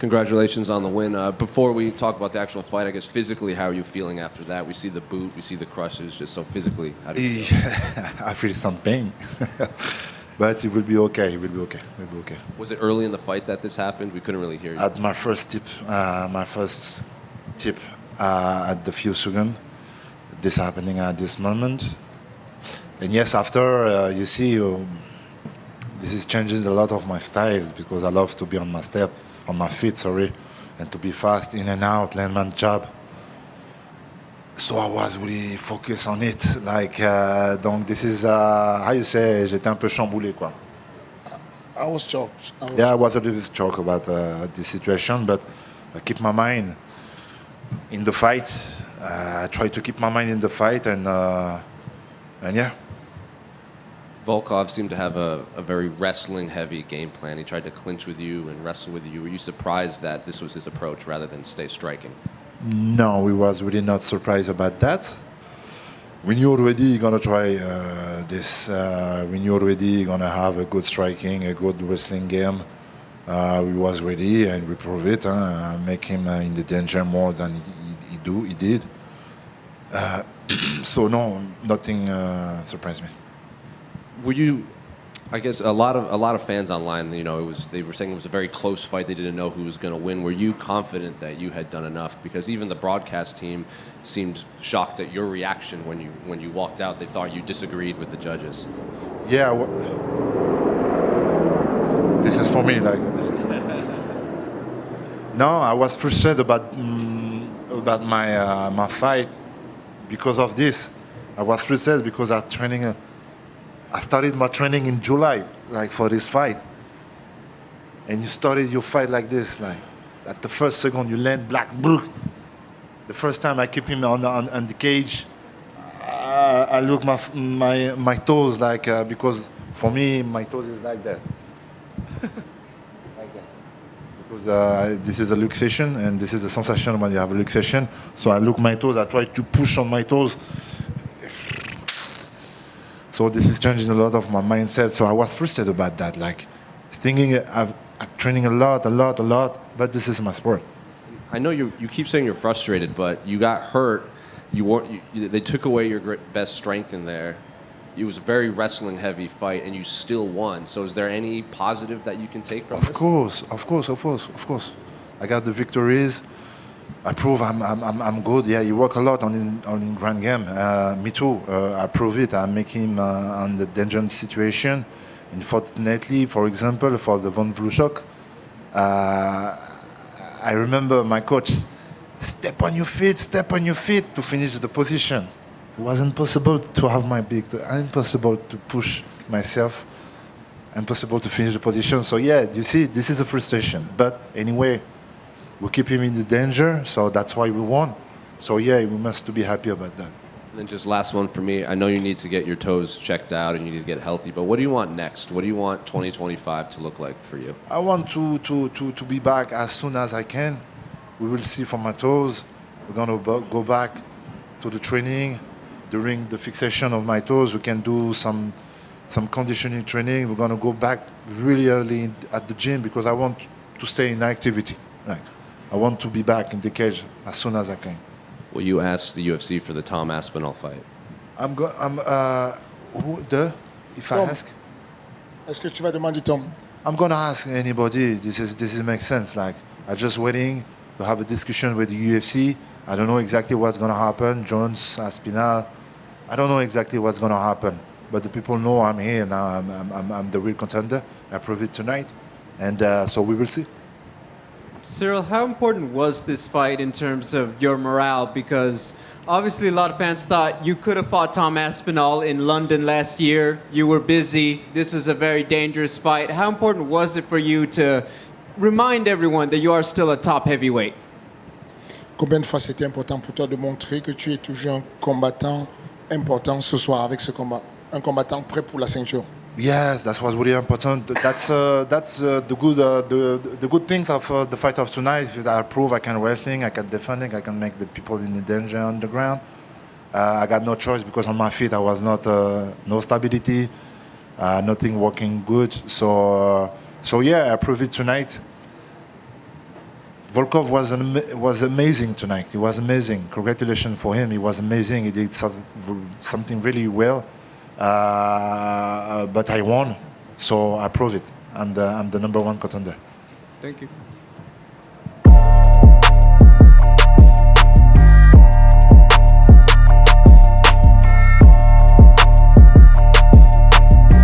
Congratulations on the win. Before we talk about the actual fight, I guess physically, how are you feeling after that? We see the boot, we see the crushes, just so physically, how do you feel? I feel some pain, but it will be okay. It will be okay. It will be okay. Was it early in the fight that this happened? We couldn't really hear you. At my first tip, at the few seconds, this happening at this moment, and yes, after you see, this is changing a lot of my styles because I love to be on my feet, sorry, and to be fast in and out, landman jab. So I was really focused on it. Donc this is, how you say, j'étais un peu chamboulé, quoi. I was shocked. I was a little bit shocked about this situation, but I keep my mind in the fight. I try to keep my mind in the fight, and yeah. Volkov seemed to have a very wrestling-heavy game plan. He tried to clinch with you and wrestle with you. Were you surprised that this was his approach rather than stay striking? No, we was really not surprised about that. We knew already gonna try this. We knew already gonna have a good striking, a good wrestling game. We was ready, and we proved it. Make him in the danger more than he did. So no, nothing surprised me. Were you? I guess a lot of fans online, they were saying it was a very close fight. They didn't know who was going to win. Were you confident that you had done enough? Because even the broadcast team seemed shocked at your reaction when you walked out. They thought you disagreed with the judges. Yeah, this is for me. No, I was frustrated about my fight because of this. I was frustrated because I started my training in July, for this fight. And you started your fight like this, at the first second you land black brook. The first time I keep him on the cage, I look my toes because for me my toes is like that, like that. Because this is a luxation and this is a sensation when you have a luxation. So I look my toes. I try to push on my toes. So this is changing a lot of my mindset. So I was frustrated about that, thinking I'm training a lot, but this is my sport. I know you keep saying you're frustrated, but you got hurt. They took away your best strength in there. It was a very wrestling-heavy fight, and you still won. So is there any positive that you can take from this? Of course. I got the victories. I prove I'm good. Yeah, you work a lot on grand game. Me too. I prove it. I make him on the dangerous situation. Unfortunately, for example, for the Von Vlushock, I remember my coach, step on your feet to finish the position. It was impossible to have my big, impossible to push myself, impossible to finish the position. So yeah, you see, this is a frustration. But anyway, we keep him in the danger, so that's why we won. So yeah, we must be happy about that. And then just last one for me. I know you need to get your toes checked out and you need to get healthy, but what do you want next? What do you want 2025 to look like for you? I want to be back as soon as I can. We will see for my toes. We're gonna go back to the training. During the fixation of my toes, we can do some conditioning training. We're gonna go back really early at the gym because I want to stay in activity. I want to be back in the cage as soon as I can. Will you ask the UFC for the Tom Aspinall fight? If I ask? Est-ce que tu vas demander Tom? I'm gonna ask anybody. This makes sense. I'm just waiting to have a discussion with the UFC. I don't know exactly what's gonna happen. Jones, Aspinall. I don't know exactly what's gonna happen. But the people know I'm here now. I'm the real contender. I prove it tonight, and so we will see. Ciryl, how important was this fight in terms of your morale? Because obviously a lot of fans thought you could have fought Tom Aspinall in London last year. You were busy. This was a very dangerous fight. How important was it for you to remind everyone that you are still a top heavyweight? Combien de fois c'était important pour toi de montrer que tu es toujours un combattant important ce soir avec ce combat? Un combattant prêt pour la ceinture? Yes, that was really important. That's the good things of the fight of tonight. I prove I can wrestling, I can defending, I can make the people in the danger on the ground. I got no choice because on my feet I was not no stability, nothing working good. So yeah, I prove it tonight. Volkov was amazing tonight. He was amazing. Congratulations for him. He was amazing. He did something really well. But I won, so I prove it. I'm the number one contender. Thank you.